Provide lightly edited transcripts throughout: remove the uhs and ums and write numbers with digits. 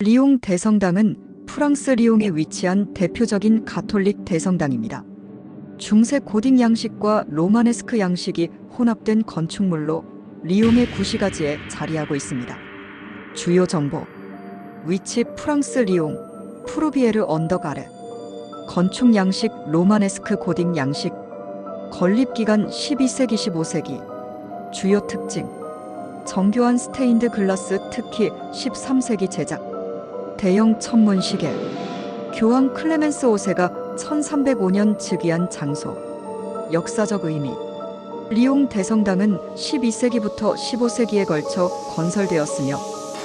리옹 대성당은 프랑스 리옹에 위치한 대표적인 가톨릭 대성당입니다. 중세 고딕 양식과 로마네스크 양식이 혼합된 건축물로 리옹의 구시가지에 자리하고 있습니다. 주요 정보: 위치 프랑스 리옹, 프루비에르 언덕 아래. 건축 양식 로마네스크 고딕 양식. 건립 기간 12세기 15세기. 주요 특징: 정교한 스테인드 글라스, 특히 13세기 제작. 대형 천문 시계. 교황 클레멘스 5세가 1305년 즉위한 장소. 역사적 의미: 리옹 대성당은 12세기부터 15세기에 걸쳐 건설되었으며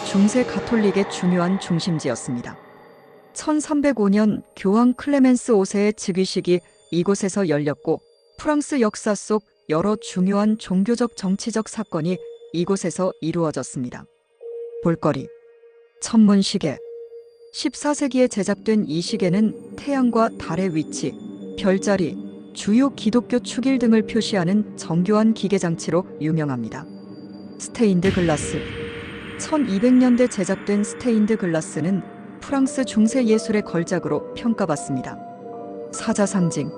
중세 가톨릭의 중요한 중심지였습니다. 1305년 교황 클레멘스 5세의 즉위식이 이곳에서 열렸고, 프랑스 역사 속 여러 중요한 종교적 정치적 사건이 이곳에서 이루어졌습니다. 볼거리: 천문 시계. 14세기에 제작된 이 시계는 태양과 달의 위치, 별자리, 주요 기독교 축일 등을 표시하는 정교한 기계장치로 유명합니다. 스테인드 글라스. 1200년대 제작된 스테인드 글라스는 프랑스 중세 예술의 걸작으로 평가받습니다. 사자 상징.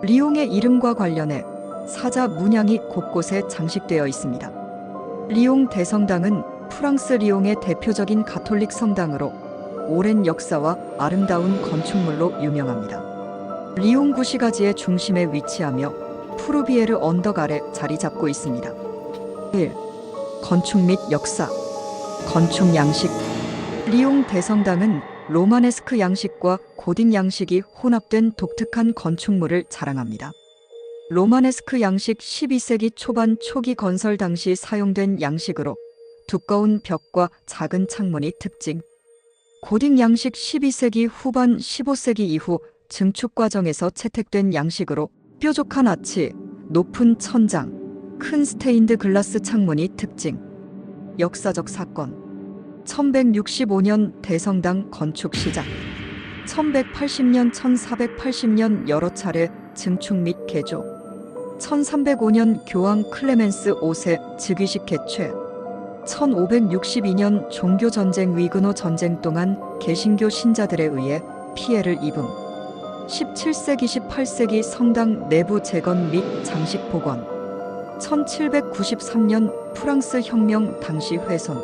리옹의 이름과 관련해 사자 문양이 곳곳에 장식되어 있습니다. 리옹 대성당은 프랑스 리옹의 대표적인 가톨릭 성당으로 오랜 역사와 아름다운 건축물로 유명합니다. 리옹 구시가지의 중심에 위치하며 프루비에르 언덕 아래 자리 잡고 있습니다. 1. 건축 및 역사. 건축 양식. 리옹 대성당은 로마네스크 양식과 고딕 양식이 혼합된 독특한 건축물을 자랑합니다. 로마네스크 양식 12세기 초반 초기 건설 당시 사용된 양식으로 두꺼운 벽과 작은 창문이 특징. 고딕 양식 12세기 후반 15세기 이후 증축 과정에서 채택된 양식으로 뾰족한 아치, 높은 천장, 큰 스테인드 글라스 창문이 특징. 역사적 사건: 1165년 대성당 건축 시작. 1180년, 1480년 여러 차례 증축 및 개조. 1305년 교황 클레멘스 5세 즉위식 개최. 1562년 종교전쟁 위근호 전쟁 동안 개신교 신자들에 의해 피해를 입음. 17세기 18세기 성당 내부 재건 및 장식 복원. 1793년 프랑스 혁명 당시 훼손.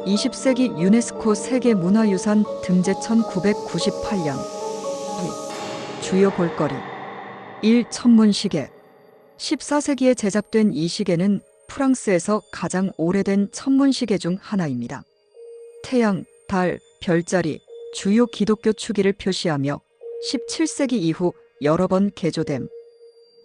20세기 유네스코 세계문화유산 등재 1998년. 주요 볼거리: 1. 천문시계. 14세기에 제작된 이 시계는 프랑스에서 가장 오래된 천문시계 중 하나입니다. 태양, 달, 별자리, 주요 기독교 축일을 표시하며 17세기 이후 여러 번 개조됨.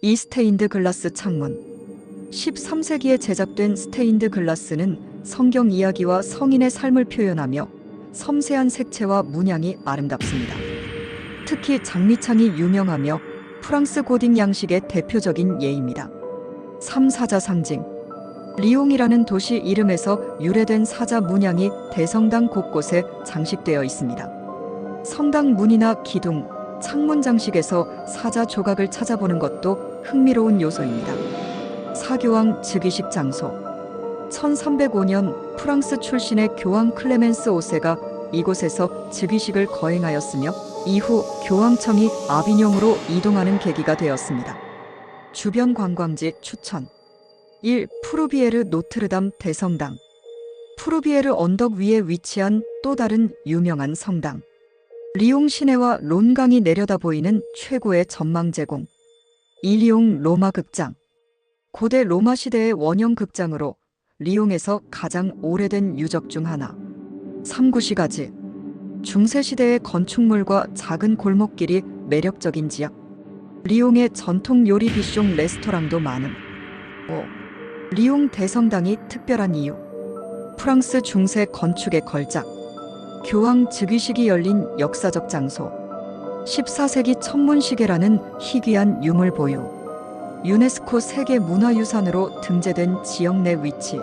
이 스테인드 글라스 창문. 13세기에 제작된 스테인드 글라스는 성경 이야기와 성인의 삶을 표현하며 섬세한 색채와 문양이 아름답습니다. 특히 장미창이 유명하며 프랑스 고딕 양식의 대표적인 예입니다. 3. 사자 상징. 리옹이라는 도시 이름에서 유래된 사자 문양이 대성당 곳곳에 장식되어 있습니다. 성당 문이나 기둥, 창문 장식에서 사자 조각을 찾아보는 것도 흥미로운 요소입니다. 사교황 즉위식 장소. 1305년 프랑스 출신의 교황 클레멘스 5세가 이곳에서 즉위식을 거행하였으며 이후 교황청이 아비뇽으로 이동하는 계기가 되었습니다. 주변 관광지 추천. 1. 프루비에르 노트르담 대성당. 프루비에르 언덕 위에 위치한 또 다른 유명한 성당. 리옹 시내와 론강이 내려다 보이는 최고의 전망 제공. 2. 리옹 로마 극장. 고대 로마 시대의 원형 극장으로 리옹에서 가장 오래된 유적 중 하나. 3. 구시가지. 중세시대의 건축물과 작은 골목길이 매력적인 지역. 리옹의 전통 요리 비숑 레스토랑도 많음. 5. 리옹 대성당이 특별한 이유. 프랑스 중세 건축의 걸작. 교황 즉위식이 열린 역사적 장소. 14세기 천문시계라는 희귀한 유물 보유. 유네스코 세계문화유산으로 등재된 지역 내 위치.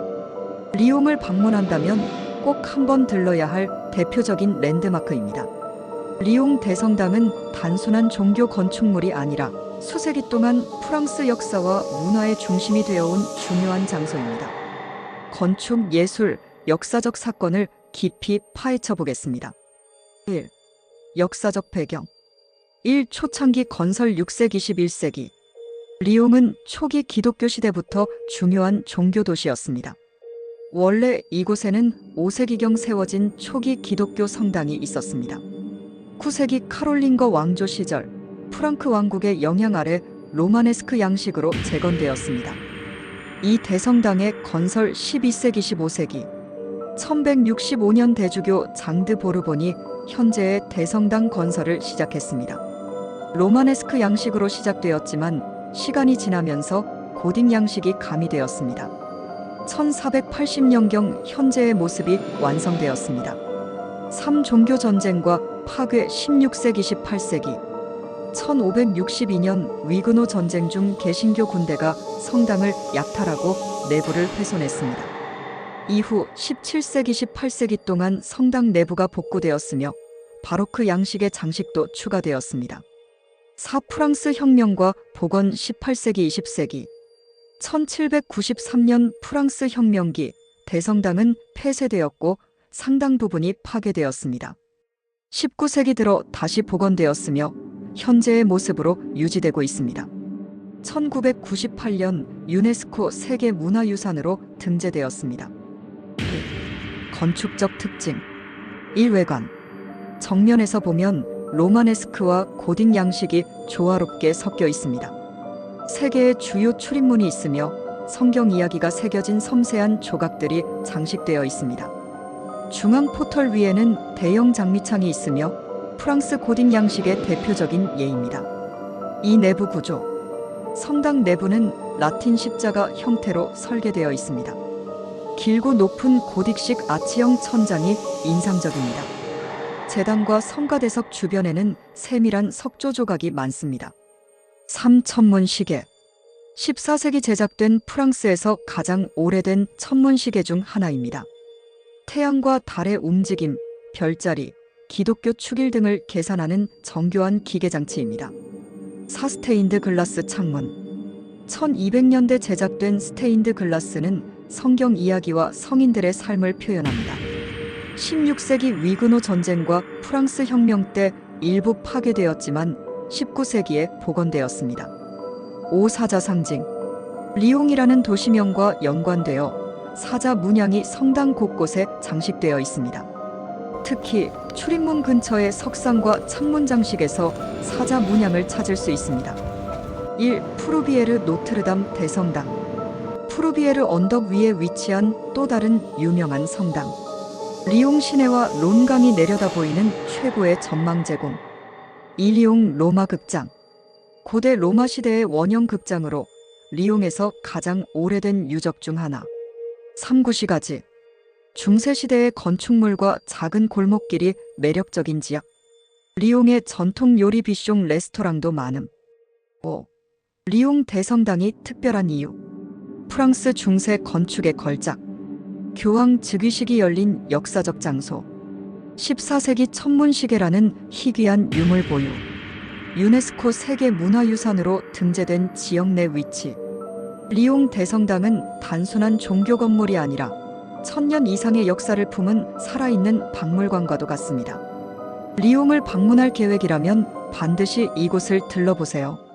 리옹을 방문한다면 꼭 한번 들러야 할 대표적인 랜드마크입니다. 리옹 대성당은 단순한 종교 건축물이 아니라 수세기 동안 프랑스 역사와 문화의 중심이 되어온 중요한 장소입니다. 건축, 예술, 역사적 사건을 깊이 파헤쳐 보겠습니다. 1. 역사적 배경. 1. 초창기 건설 6세기 11세기. 리옹은 초기 기독교 시대부터 중요한 종교 도시였습니다. 원래 이곳에는 5세기경 세워진 초기 기독교 성당이 있었습니다. 9세기 카롤링거 왕조 시절 프랑크 왕국의 영향 아래 로마네스크 양식으로 재건되었습니다. 이 대성당의 건설 12세기 15세기 1165년 대주교 장드 보르본이 현재의 대성당 건설을 시작했습니다. 로마네스크 양식으로 시작되었지만 시간이 지나면서 고딕 양식이 가미되었습니다. 1480년경 현재의 모습이 완성되었습니다. 3종교 전쟁과 파괴 16세기 18세기 1562년 위그노 전쟁 중 개신교 군대가 성당을 약탈하고 내부를 훼손했습니다. 이후 17세기 18세기 동안 성당 내부가 복구되었으며 바로크 양식의 장식도 추가되었습니다. 4. 프랑스 혁명과 복원 18세기 20세기 1793년 프랑스 혁명기 대성당은 폐쇄되었고 상당 부분이 파괴되었습니다. 19세기 들어 다시 복원되었으며 현재의 모습으로 유지되고 있습니다. 1998년 유네스코 세계문화유산으로 등재되었습니다. 건축적 특징. 1. 외관. 정면에서 보면 로마네스크와 고딕 양식이 조화롭게 섞여 있습니다. 3개의 주요 출입문이 있으며 성경 이야기가 새겨진 섬세한 조각들이 장식되어 있습니다. 중앙 포털 위에는 대형 장미창이 있으며 프랑스 고딕 양식의 대표적인 예입니다. 이 내부 구조. 성당 내부는 라틴 십자가 형태로 설계되어 있습니다. 길고 높은 고딕식 아치형 천장이 인상적입니다. 제단과 성가대석 주변에는 세밀한 석조 조각이 많습니다. 3. 천문시계. 14세기 제작된 프랑스에서 가장 오래된 천문시계 중 하나입니다. 태양과 달의 움직임, 별자리, 기독교 축일 등을 계산하는 정교한 기계장치입니다. 4. 스테인드 글라스 창문. 1200년대 제작된 스테인드 글라스는 성경 이야기와 성인들의 삶을 표현합니다. 16세기 위그노 전쟁과 프랑스 혁명 때 일부 파괴되었지만 19세기에 복원되었습니다. 5. 사자 상징. 리옹이라는 도시명과 연관되어 사자 문양이 성당 곳곳에 장식되어 있습니다. 특히 출입문 근처의 석상과 창문 장식에서 사자 문양을 찾을 수 있습니다. 1. 푸르비에르 노트르담 대성당. 푸르비에르 언덕 위에 위치한 또 다른 유명한 성당. 리옹 시내와 론강이 내려다 보이는 최고의 전망 제공. 2. 리옹 로마 극장. 고대 로마 시대의 원형 극장으로 리옹에서 가장 오래된 유적 중 하나. 3. 구시가지. 중세시대의 건축물과 작은 골목길이 매력적인 지역. 리옹의 전통 요리 비숑 레스토랑도 많음. 5. 리옹 대성당이 특별한 이유. 프랑스 중세 건축의 걸작. 교황 즉위식이 열린 역사적 장소. 14세기 천문시계라는 희귀한 유물 보유. 유네스코 세계문화유산으로 등재된 지역 내 위치. 리옹 대성당은 단순한 종교 건물이 아니라 1000년 이상의 역사를 품은 살아있는 박물관과도 같습니다. 리옹을 방문할 계획이라면 반드시 이곳을 들러보세요.